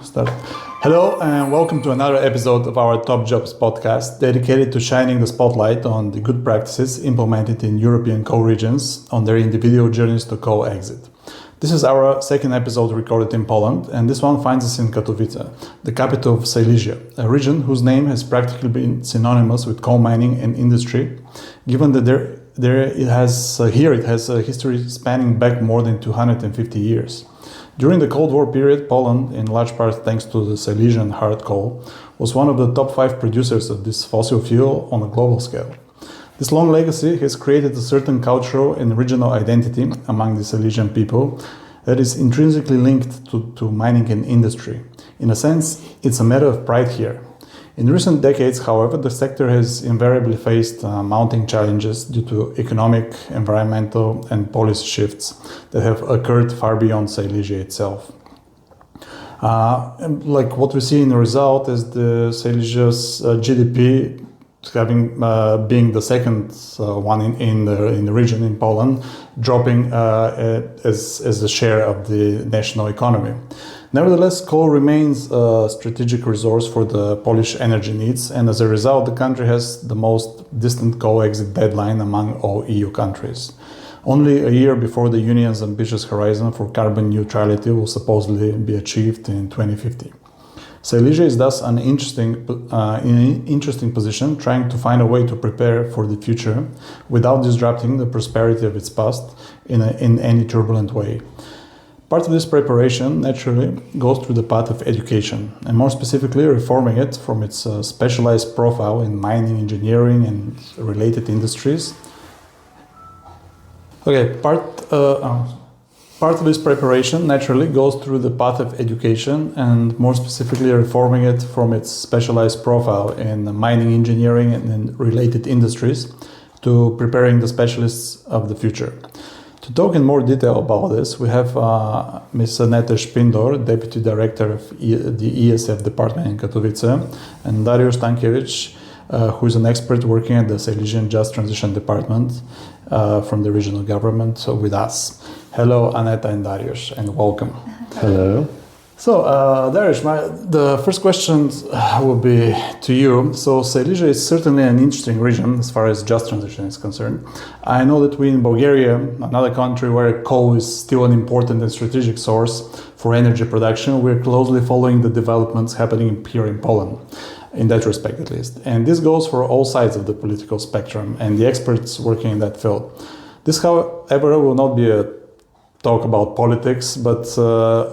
Start. Hello and welcome to another episode of our Top Jobs podcast dedicated to shining the spotlight on the good practices implemented in European co-regions on their individual journeys to co-exit. This is our second episode recorded in Poland, and this one finds us in Katowice, the capital of Silesia, a region whose name has practically been synonymous with coal mining and industry, given that it has a history spanning back more than 250 years. During the Cold War period, Poland, in large part thanks to the Silesian hard coal, was one of the top 5 producers of this fossil fuel on a global scale. This long legacy has created a certain cultural and regional identity among the Silesian people that is intrinsically linked to mining and industry. In a sense, it's a matter of pride here. In recent decades, however, the sector has invariably faced mounting challenges due to economic, environmental and policy shifts that have occurred far beyond Silesia itself. Like what we see in the result is the Silesia's GDP being the second one in the region in Poland, dropping as a share of the national economy. Nevertheless, coal remains a strategic resource for the Polish energy needs, and as a result, the country has the most distant coal exit deadline among all EU countries. Only a year before the Union's ambitious horizon for carbon neutrality will supposedly be achieved in 2050. Silesia is thus in an interesting position, trying to find a way to prepare for the future without disrupting the prosperity of its past in any turbulent way. Part of this preparation naturally goes through the path of education, and more specifically reforming it from its specialized profile in mining, engineering and related industries. Part of this preparation naturally goes through the path of education, and more specifically reforming it from its specialized profile in mining, engineering and related industries to preparing the specialists of the future. To talk in more detail about this, we have Ms. Aneta Špindor, Deputy Director of the ESF Department in Katowice, and Dariuš Stankevich, who is an expert working at the Silesian Just Transition Department from the regional government with us. Hello, Aneta and Darriusz, and welcome. Hello. So, Darriusz, the first question will be to you. So, Silesia is certainly an interesting region as far as just transition is concerned. I know that we in Bulgaria, another country where coal is still an important and strategic source for energy production, we're closely following the developments happening here in Poland, in that respect at least. And this goes for all sides of the political spectrum and the experts working in that field. This, however, will not be a talk about politics, but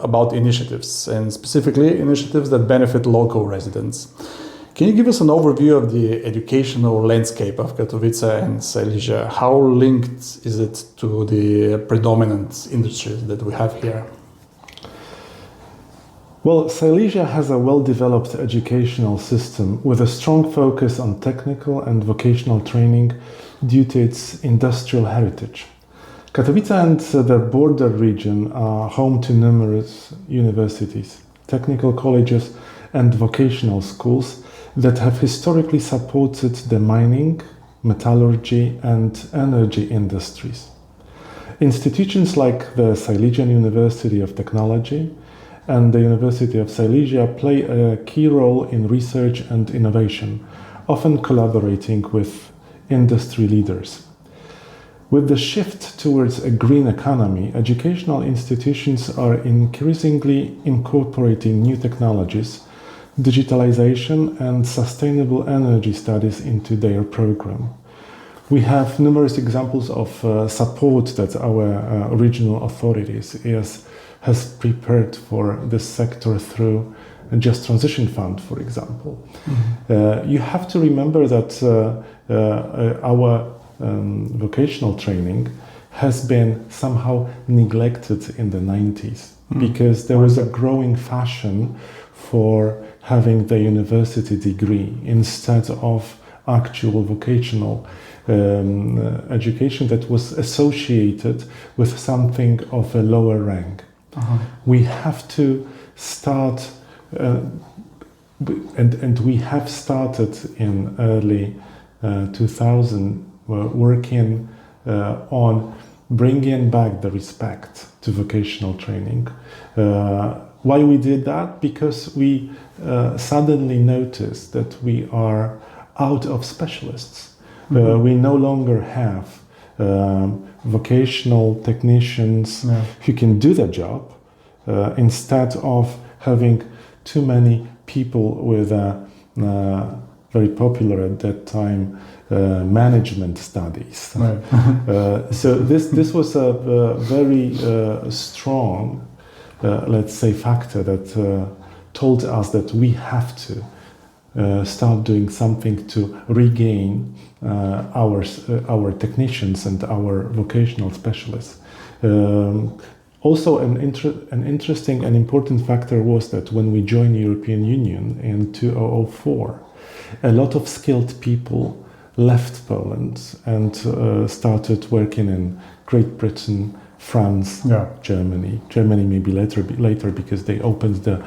about initiatives, and specifically initiatives that benefit local residents. Can you give us an overview of the educational landscape of Katowice and Silesia? How linked is it to the predominant industries that we have here? Well, Silesia has a well-developed educational system with a strong focus on technical and vocational training due to its industrial heritage. Katowice and the border region are home to numerous universities, technical colleges and vocational schools that have historically supported the mining, metallurgy and energy industries. Institutions like the Silesian University of Technology and the University of Silesia play a key role in research and innovation, often collaborating with industry leaders. With the shift towards a green economy, educational institutions are increasingly incorporating new technologies, digitalization and sustainable energy studies into their program. We have numerous examples of support that our regional authorities has prepared for this sector through a Just Transition Fund, for example. Mm-hmm. You have to remember that our vocational training has been somehow neglected in the 90s because there was a growing fashion for having the university degree instead of actual vocational education that was associated with something of a lower rank. We have to start and we have started in early 2000 working on bringing back the respect to vocational training. Why we did that? Because we suddenly noticed that we are out of specialists. We no longer have vocational technicians who can do the job, instead of having too many people with very popular at that time management studies. Right. So this was a very strong, let's say, factor that told us that we have to start doing something to regain our technicians and our vocational specialists. Also, an interesting and important factor was that when we joined the European Union in 2004, a lot of skilled people left Poland and started working in Great Britain, France, Germany. Germany maybe later because they opened the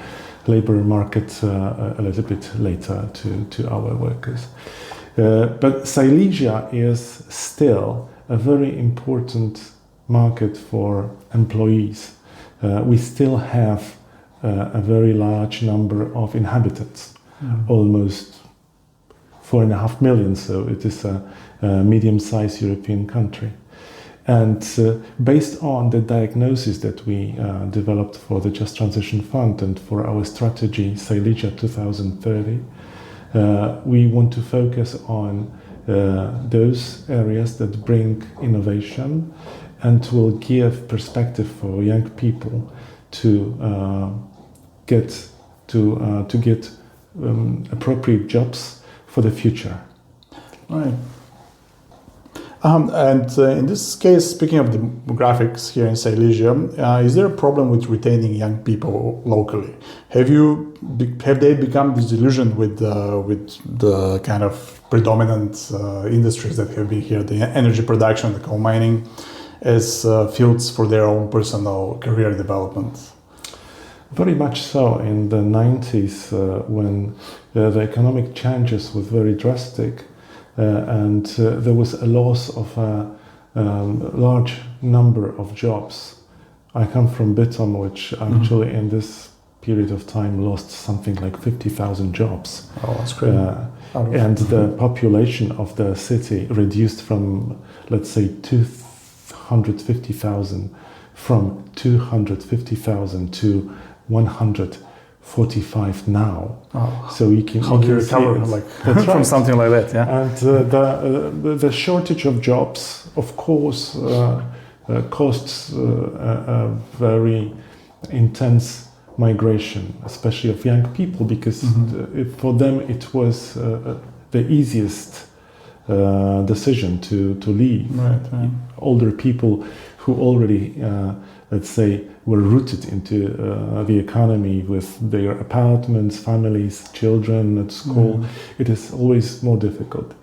labor market a little bit later to our workers. But Silesia is still a very important market for employees. We still have a very large number of inhabitants, almost 4.5 million, so it is a medium-sized European country. And based on the diagnosis that we developed for the Just Transition Fund and for our strategy Silesia 2030, we want to focus on those areas that bring innovation and will give perspective for young people to get appropriate jobs for the future. Right. And in this case, speaking of demographics here in Silesia, is there a problem with retaining young people locally? Have they become disillusioned with the kind of predominant industries that have been here, the energy production, the coal mining, as fields for their own personal career development? Very much so. In the 90s, when the economic changes were very drastic, and there was a loss of a large number of jobs. I come from Bytom, which actually in this period of time lost something like 50,000 jobs. Oh, that's great. And the population of the city reduced from, let's say, 250,000 to 145 now. Oh. So you can recover from something like that. Yeah. And the shortage of jobs, of course, costs a very intense migration, especially of young people, because for them it was the easiest decision to leave. Right. Older people who already, let's say, were rooted into the economy with their apartments, families, children at school. It is always more difficult.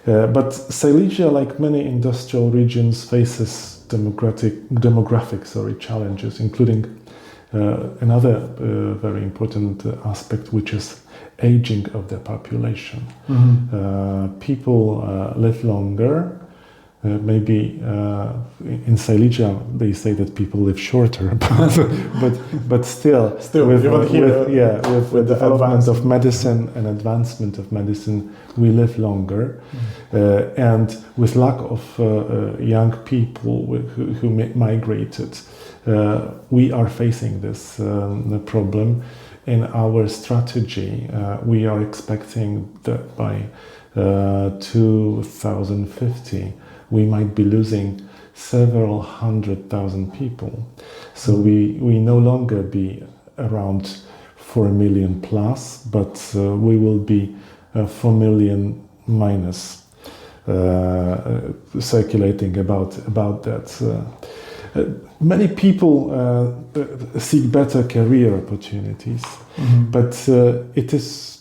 But Silesia, like many industrial regions, faces demographic challenges, including another very important aspect, which is aging of the population. People live longer. Maybe in Silesia they say that people live shorter, but still with the development of medicine and advancement of medicine, we live longer, and with lack of young people who migrated, we are facing this problem. In our strategy, we are expecting that by 2050 we might be losing several 100,000 people. So we no longer be around 4 million plus, but we will be 4 million minus circulating about that. Many people seek better career opportunities, but it is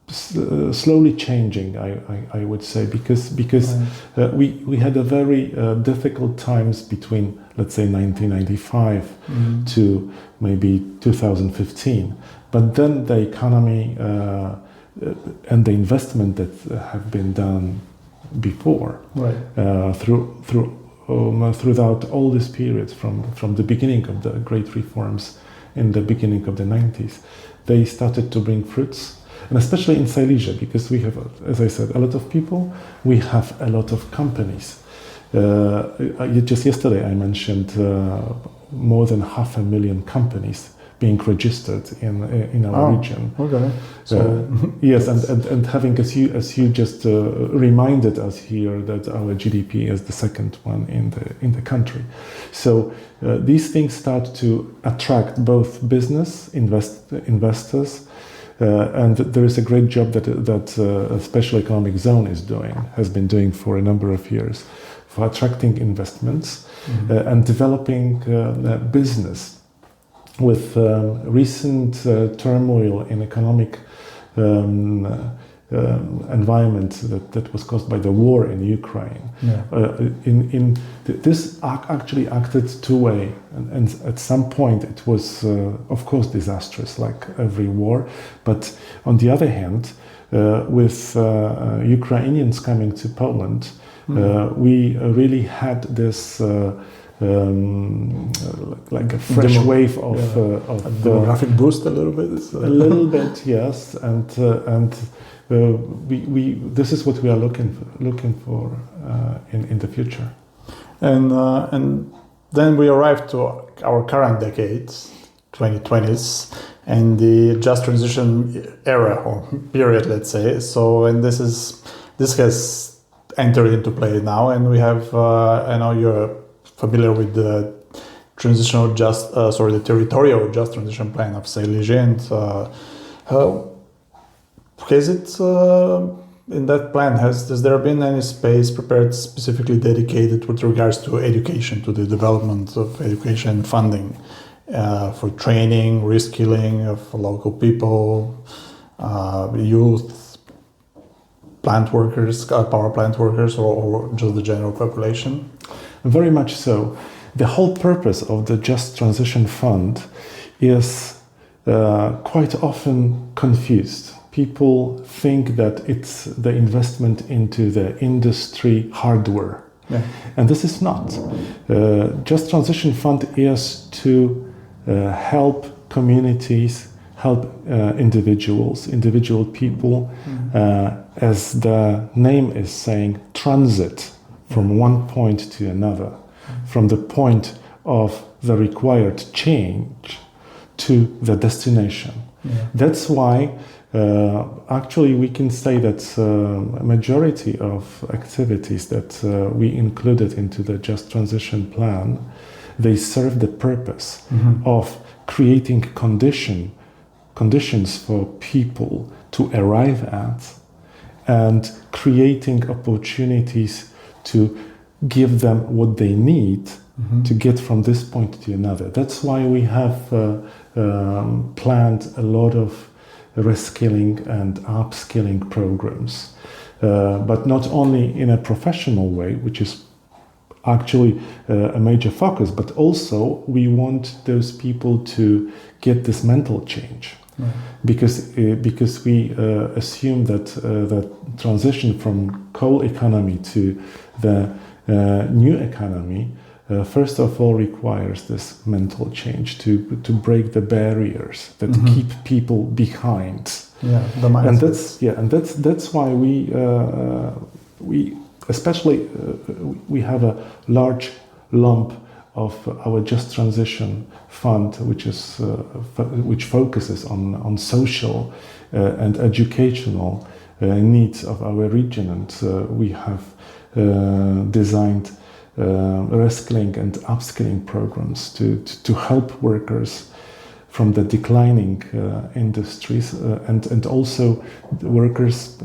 slowly changing, I would say, because we had a very difficult times between, let's say, 1995 to maybe 2015. But then the economy and the investment that have been done before, throughout all this period, from the beginning of the great reforms in the beginning of the 90s, they started to bring fruits. And especially in Silesia, because we have, as I said, a lot of people, we have a lot of companies. Just yesterday I mentioned more than 500,000 companies being registered in our region. Okay. So yes, and having, as you just reminded us here, that our GDP is the second one in the country. So these things start to attract both business investors. And there is a great job that a special economic zone has been doing for a number of years, for attracting investments and developing business. With recent turmoil in economic environment that was caused by the war in Ukraine, this actually acted two-way, and at some point it was, of course, disastrous, like every war. But on the other hand, with Ukrainians coming to Poland, we really had this like a fresh wave of demographic boost, a little bit. A little bit, yes, and we this is what we are looking for in the future. And then we arrived to our current decade, 2020s, and the just transition era or period, let's say. So, and this has entered into play now, and we have. I know you're familiar with the the territorial just transition plan of Silesia, and has it in that plan has there been any space prepared specifically dedicated with regards to education, to the development of education funding for training, reskilling of local people, youth, plant workers, power plant workers, or just the general population? Very much so. The whole purpose of the Just Transition Fund is quite often confused. People think that it's the investment into the industry hardware. Yeah. And this is not. Just Transition Fund is to help communities, help individual people, as the name is saying, transit from one point to another, from the point of the required change to the destination. Yeah. That's why actually we can say that a majority of activities that we included into the Just Transition Plan, they serve the purpose of creating conditions for people to arrive at, and creating opportunities to give them what they need to get from this point to another. That's why we have planned a lot of reskilling and upskilling programs, but not only in a professional way, which is actually a major focus, but also we want those people to get this mental change. Because we assume that the transition from coal economy to the new economy first of all requires this mental change to break the barriers that keep people behind. And that's why we especially we have a large lump of our Just Transition Fund, which focuses on social and educational needs of our region, and we have designed reskilling and upskilling programs to help workers from the declining industries and also workers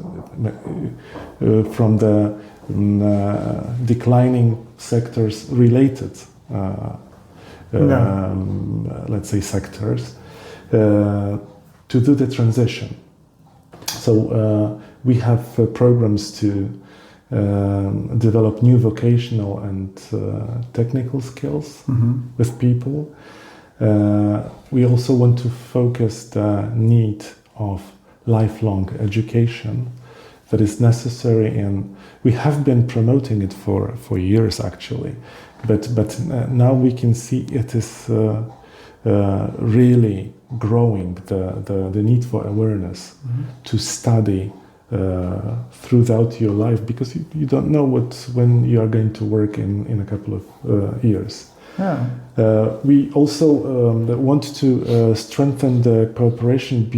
from the declining sectors related. Let's say sectors to do the transition. So we have programs to develop new vocational and technical skills with people. We also want to focus the need of lifelong education that is necessary, and we have been promoting it for years actually. But now we can see it is really growing the need for awareness to study throughout your life, because you don't know when you are going to work in a couple of years. Yeah. We also want to strengthen the cooperation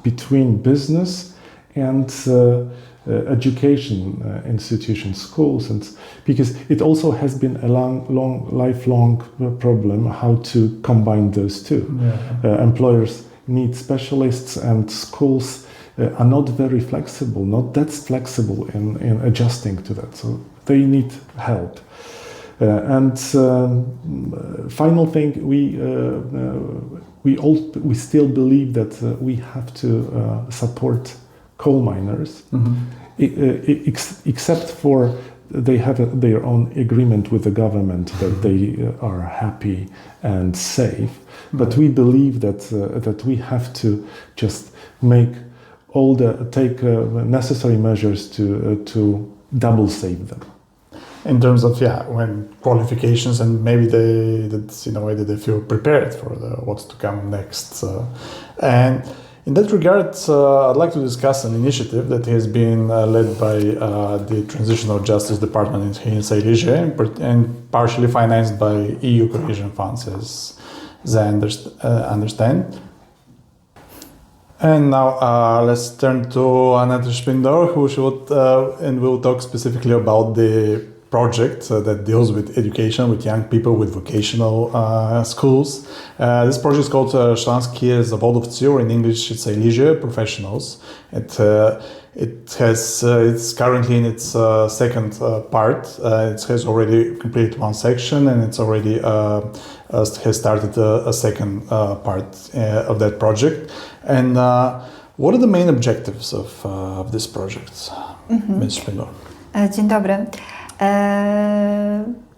between business and education institutions, schools, and because it also has been a lifelong problem how to combine those two. Yeah. Employers need specialists, and schools are not very flexible, not that flexible in adjusting to that. So they need help. And final thing, we still believe that we have to support coal miners, except for they have their own agreement with the government that they are happy and safe. But we believe that we have to just take necessary measures to double save them. In terms of when qualifications, and maybe that in a way that they feel prepared for what's to come next. And in that regard, I'd like to discuss an initiative that has been led by the Transitional Justice Department in Silesia and partially financed by EU cohesion funds, as I understand. And now let's turn to Aneta Špindor, who will talk specifically about the project that deals with education, with young people, with vocational schools. This project is called Śląskie Zawodowcy, or in English it's Silesia Professionals. It's currently in its second part. It has already completed one section, and it's already has started a second part of that project. And what are the main objectives of this project, Ms. Špindor? Dzień dobry.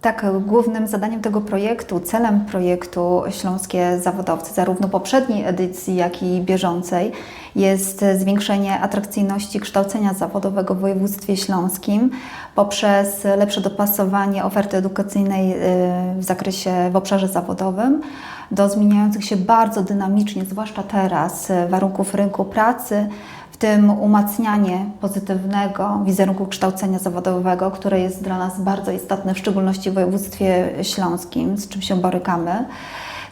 Tak, głównym zadaniem tego projektu, celem projektu Śląskie Zawodowcy, zarówno poprzedniej edycji, jak i bieżącej, jest zwiększenie atrakcyjności kształcenia zawodowego w województwie śląskim poprzez lepsze dopasowanie oferty edukacyjnej w obszarze zawodowym do zmieniających się bardzo dynamicznie, zwłaszcza teraz, warunków rynku pracy, w tym umacnianie pozytywnego wizerunku kształcenia zawodowego, które jest dla nas bardzo istotne, w szczególności w województwie śląskim, z czym się borykamy.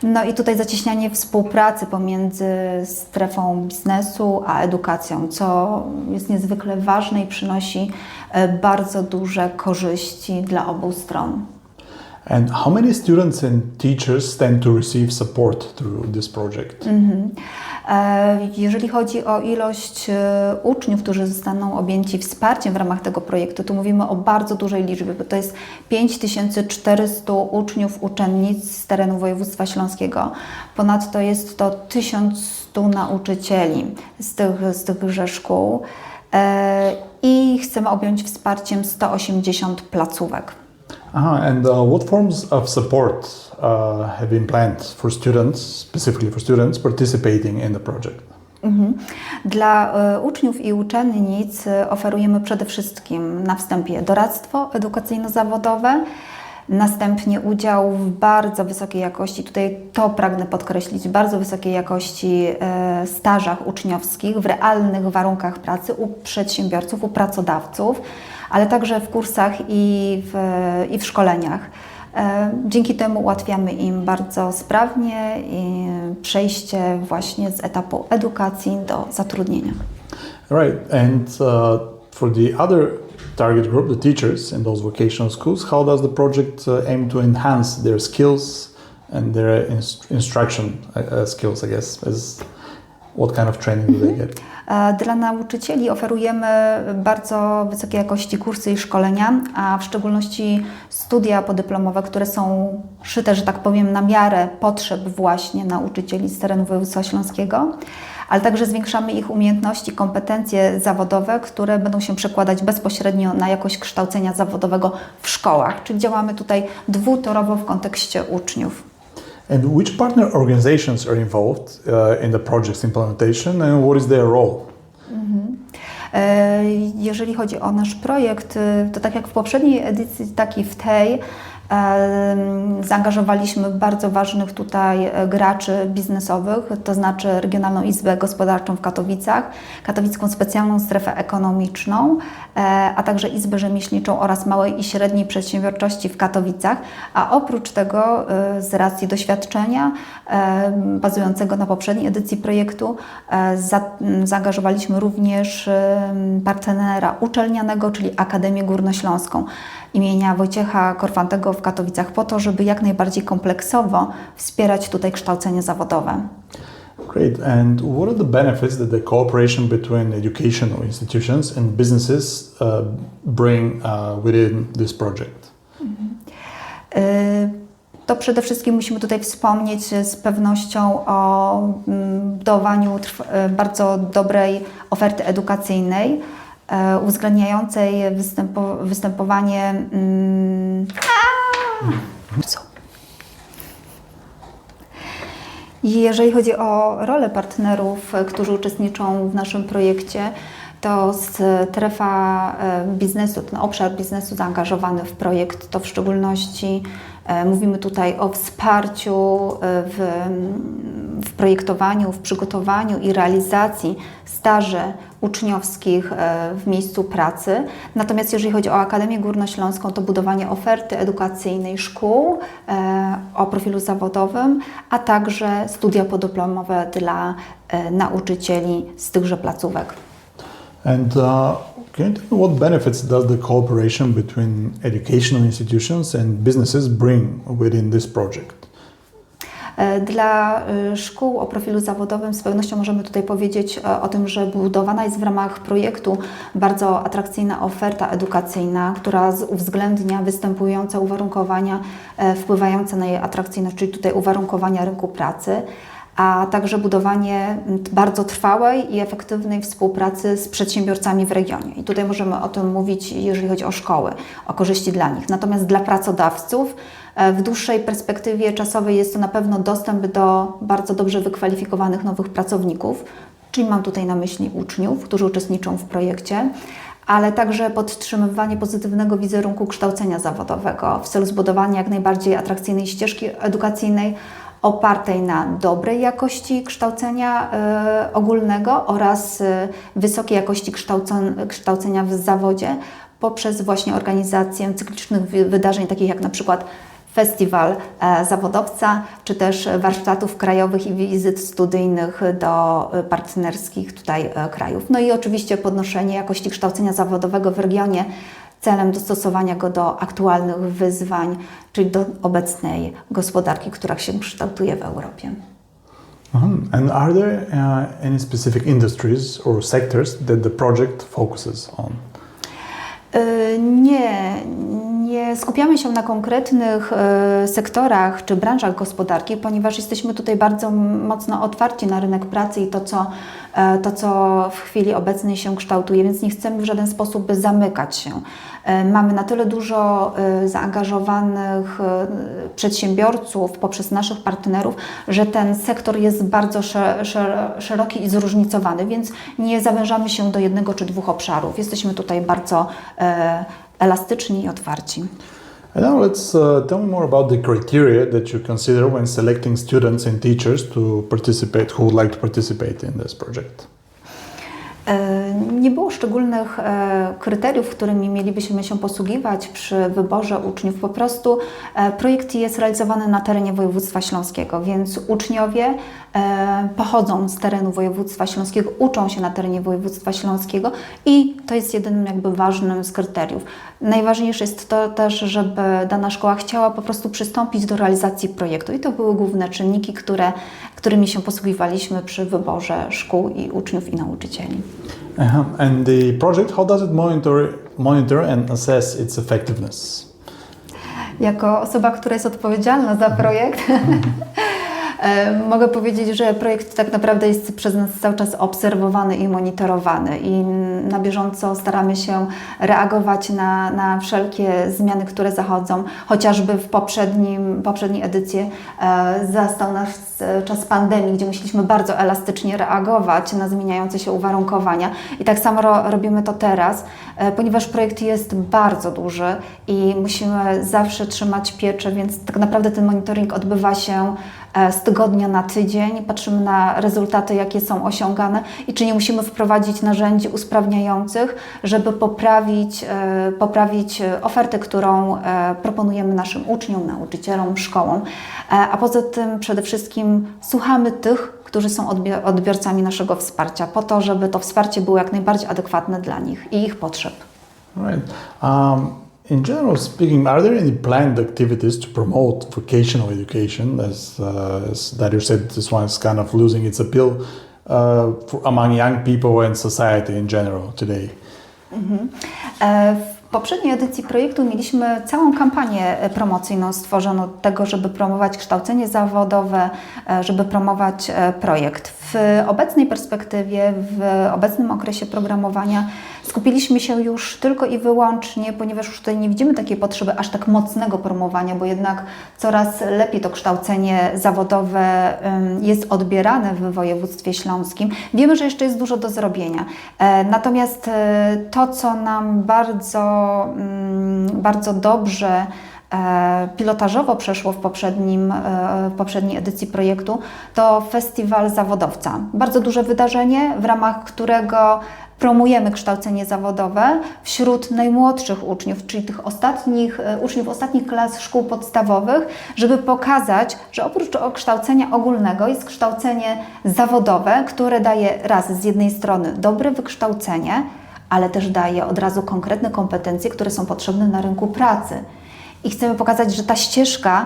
No i tutaj zacieśnianie współpracy pomiędzy strefą biznesu a edukacją, co jest niezwykle ważne i przynosi bardzo duże korzyści dla obu stron. And how many students and teachers tend to receive support through this project? Jeżeli chodzi o ilość uczniów, którzy zostaną objęci wsparciem w ramach tego projektu, to mówimy o bardzo dużej liczbie, bo to jest 5400 uczniów, uczennic z terenu województwa śląskiego. Ponadto jest to 1100 nauczycieli z tychże szkół i chcemy objąć wsparciem 180 placówek. And what forms of support have been planned for students, specifically for students participating in the project? Dla uczniów i uczennic oferujemy przede wszystkim na wstępie doradztwo edukacyjno-zawodowe, następnie udział w bardzo wysokiej jakości, tutaj to pragnę podkreślić, bardzo wysokiej jakości stażach uczniowskich w realnych warunkach pracy u przedsiębiorców, u pracodawców, ale także w kursach i w szkoleniach. Dzięki temu ułatwiamy im bardzo sprawnie przejście właśnie z etapu edukacji do zatrudnienia. Right, and for the other target group, the teachers in those vocational schools, how does the project aim to enhance their skills and their instruction skills, I guess? What kind of training do they get? Dla nauczycieli oferujemy bardzo wysokiej jakości kursy i szkolenia, a w szczególności studia podyplomowe, które są szyte, że tak powiem, na miarę potrzeb właśnie nauczycieli z terenu województwa śląskiego, ale także zwiększamy ich umiejętności, kompetencje zawodowe, które będą się przekładać bezpośrednio na jakość kształcenia zawodowego w szkołach, czyli działamy tutaj dwutorowo w kontekście uczniów. And which partner organizations are involved in the project's implementation and what is their role? Jeżeli chodzi o nasz projekt, to tak jak w poprzedniej edycji, tak i w tej, Zaangażowaliśmy bardzo ważnych tutaj graczy biznesowych, to znaczy Regionalną Izbę Gospodarczą w Katowicach, Katowicką Specjalną Strefę Ekonomiczną, a także Izbę Rzemieślniczą oraz małej i średniej przedsiębiorczości w Katowicach. A oprócz tego z racji doświadczenia bazującego na poprzedniej edycji projektu zaangażowaliśmy również partnera uczelnianego, czyli Akademię Górnośląską imienia Wojciecha Korfantego w Katowicach po to, żeby jak najbardziej kompleksowo wspierać tutaj kształcenie zawodowe. Great. And what are the benefits that the cooperation between educational institutions and businesses bring within this project? To przede wszystkim musimy tutaj wspomnieć z pewnością o budowaniu bardzo dobrej oferty edukacyjnej, uwzględniającej występowanie. Jeżeli chodzi o rolę partnerów, którzy uczestniczą w naszym projekcie, to strefa biznesu, ten obszar biznesu zaangażowany w projekt, to w szczególności mówimy tutaj o wsparciu w projektowaniu, w przygotowaniu i realizacji staży uczniowskich w miejscu pracy. Natomiast jeżeli chodzi o Akademię Górnośląską, to budowanie oferty edukacyjnej szkół o profilu zawodowym, a także studia podyplomowe dla nauczycieli z tychże placówek. And can you tell me what benefits does the cooperation between educational institutions and businesses bring within this project? Dla szkół o profilu zawodowym z pewnością możemy tutaj powiedzieć o tym, że budowana jest w ramach projektu bardzo atrakcyjna oferta edukacyjna, która uwzględnia występujące uwarunkowania wpływające na jej atrakcyjność, czyli tutaj uwarunkowania rynku pracy, a także budowanie bardzo trwałej i efektywnej współpracy z przedsiębiorcami w regionie. I tutaj możemy o tym mówić, jeżeli chodzi o szkoły, o korzyści dla nich. Natomiast dla pracodawców w dłuższej perspektywie czasowej jest to na pewno dostęp do bardzo dobrze wykwalifikowanych nowych pracowników, czyli mam tutaj na myśli uczniów, którzy uczestniczą w projekcie, ale także podtrzymywanie pozytywnego wizerunku kształcenia zawodowego w celu zbudowania jak najbardziej atrakcyjnej ścieżki edukacyjnej opartej na dobrej jakości kształcenia ogólnego oraz wysokiej jakości kształcenia w zawodzie poprzez właśnie organizację cyklicznych wydarzeń, takich jak na przykład Festiwal Zawodowca, czy też warsztatów krajowych i wizyt studyjnych do partnerskich tutaj krajów. No i oczywiście podnoszenie jakości kształcenia zawodowego w regionie celem dostosowania go do aktualnych wyzwań, czyli do obecnej gospodarki, która się kształtuje w Europie. And are there any specific industries or sectors that the project focuses on? Nie skupiamy się na konkretnych sektorach czy branżach gospodarki, ponieważ jesteśmy tutaj bardzo mocno otwarci na rynek pracy i to, co w chwili obecnej się kształtuje, więc nie chcemy w żaden sposób zamykać się. Mamy na tyle dużo zaangażowanych przedsiębiorców poprzez naszych partnerów, że ten sektor jest bardzo szeroki i zróżnicowany, więc nie zawężamy się do jednego czy dwóch obszarów. Jesteśmy tutaj bardzo elastyczni i otwarci. And now let's tell me more about the criteria that you consider when selecting students and teachers to participate, who would like to participate in this project. Nie było szczególnych kryteriów, którymi mielibyśmy się posługiwać przy wyborze uczniów. Po prostu projekt jest realizowany na terenie województwa śląskiego, więc uczniowie pochodzą z terenu województwa śląskiego, uczą się na terenie województwa śląskiego i to jest jedynym jakby ważnym z kryteriów. Najważniejsze jest to też, żeby dana szkoła chciała po prostu przystąpić do realizacji projektu i to były główne czynniki, którymi się posługiwaliśmy przy wyborze szkół i uczniów i nauczycieli. And the project, how does it monitor and assess its effectiveness? Jako osoba, która jest odpowiedzialna za projekt, Mogę powiedzieć, że projekt tak naprawdę jest przez nas cały czas obserwowany i monitorowany i na bieżąco staramy się reagować na wszelkie zmiany, które zachodzą. Chociażby w poprzedniej edycji zastał nas czas pandemii, gdzie musieliśmy bardzo elastycznie reagować na zmieniające się uwarunkowania i tak samo robimy to teraz, ponieważ projekt jest bardzo duży i musimy zawsze trzymać pieczę, więc tak naprawdę ten monitoring odbywa się z tygodnia na tydzień, patrzymy na rezultaty, jakie są osiągane i czy nie musimy wprowadzić narzędzi usprawniających, żeby poprawić ofertę, którą proponujemy naszym uczniom, nauczycielom, szkołom. A poza tym przede wszystkim słuchamy tych, którzy są odbiorcami naszego wsparcia, po to, żeby to wsparcie było jak najbardziej adekwatne dla nich i ich potrzeb. Right. In general speaking, are there any planned activities to promote vocational education? As Darriusz said, this one is kind of losing its appeal among young people and society in general today. W poprzedniej edycji projektu mieliśmy całą kampanię promocyjną stworzoną do tego, żeby promować kształcenie zawodowe, żeby promować projekt. W obecnej perspektywie, w obecnym okresie programowania skupiliśmy się już tylko i wyłącznie, ponieważ już tutaj nie widzimy takiej potrzeby aż tak mocnego promowania, bo jednak coraz lepiej to kształcenie zawodowe jest odbierane w województwie śląskim. Wiemy, że jeszcze jest dużo do zrobienia. Natomiast to, co nam bardzo dobrze pilotażowo przeszło w poprzedniej edycji projektu, to festiwal zawodowca. Bardzo duże wydarzenie, w ramach którego promujemy kształcenie zawodowe wśród najmłodszych uczniów, czyli tych uczniów ostatnich klas szkół podstawowych, żeby pokazać, że oprócz kształcenia ogólnego jest kształcenie zawodowe, które daje z jednej strony dobre wykształcenie, ale też daje od razu konkretne kompetencje, które są potrzebne na rynku pracy. I chcemy pokazać, że ta ścieżka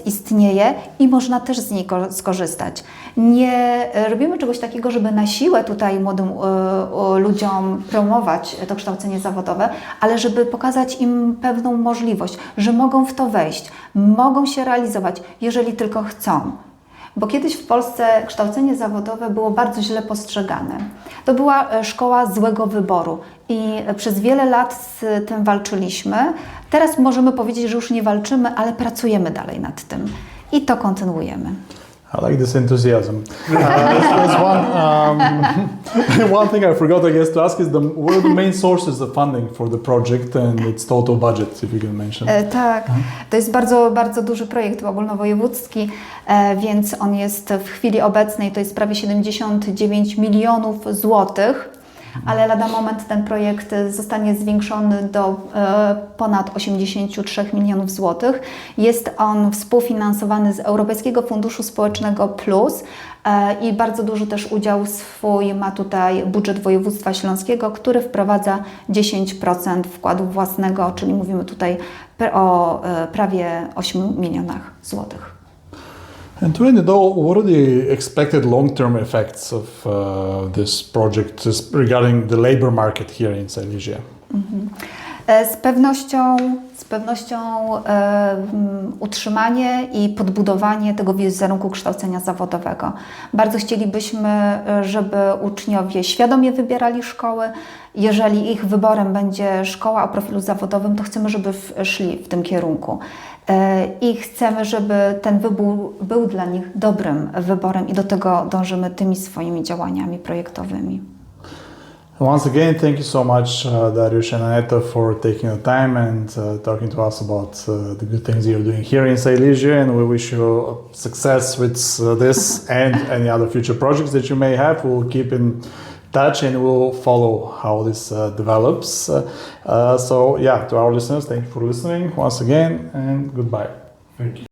istnieje i można też z niej skorzystać. Nie robimy czegoś takiego, żeby na siłę tutaj młodym ludziom promować to kształcenie zawodowe, ale żeby pokazać im pewną możliwość, że mogą w to wejść, mogą się realizować, jeżeli tylko chcą. Bo kiedyś w Polsce kształcenie zawodowe było bardzo źle postrzegane. To była szkoła złego wyboru i przez wiele lat z tym walczyliśmy. Teraz możemy powiedzieć, że już nie walczymy, ale pracujemy dalej nad tym i to kontynuujemy. I like this enthusiasm. There's one thing I forgot, I guess, to ask is what are the main sources of funding for the project and its total budget, if you can mention? Tak, to jest bardzo, bardzo duży projekt ogólnowojewódzki, więc on jest w chwili obecnej, to jest prawie 79 milionów złotych, ale lada moment ten projekt zostanie zwiększony do ponad 83 milionów złotych. Jest on współfinansowany z Europejskiego Funduszu Społecznego Plus i bardzo duży też udział swój ma tutaj budżet województwa śląskiego, który wprowadza 10% wkładu własnego, czyli mówimy tutaj o prawie 8 milionach złotych. And to end it all, what are the expected long-term effects of this project regarding the labor market here in Silesia? Z pewnością utrzymanie i podbudowanie tego wizerunku kształcenia zawodowego. Bardzo chcielibyśmy, żeby uczniowie świadomie wybierali szkoły. Jeżeli ich wyborem będzie szkoła o profilu zawodowym, to chcemy, żeby szli w tym kierunku. I chcemy, żeby ten wybór był dla nich dobrym wyborem i do tego dążymy tymi swoimi działaniami projektowymi. Once again, thank you so much, Darriusz and Aneta, for taking the time and talking to us about the good things you're doing here in Silesia, and we wish you success with this and any other future projects that you may have. We'll keep in touch and we'll follow how this develops. So yeah, to our listeners, thank you for listening once again and goodbye. Thank you.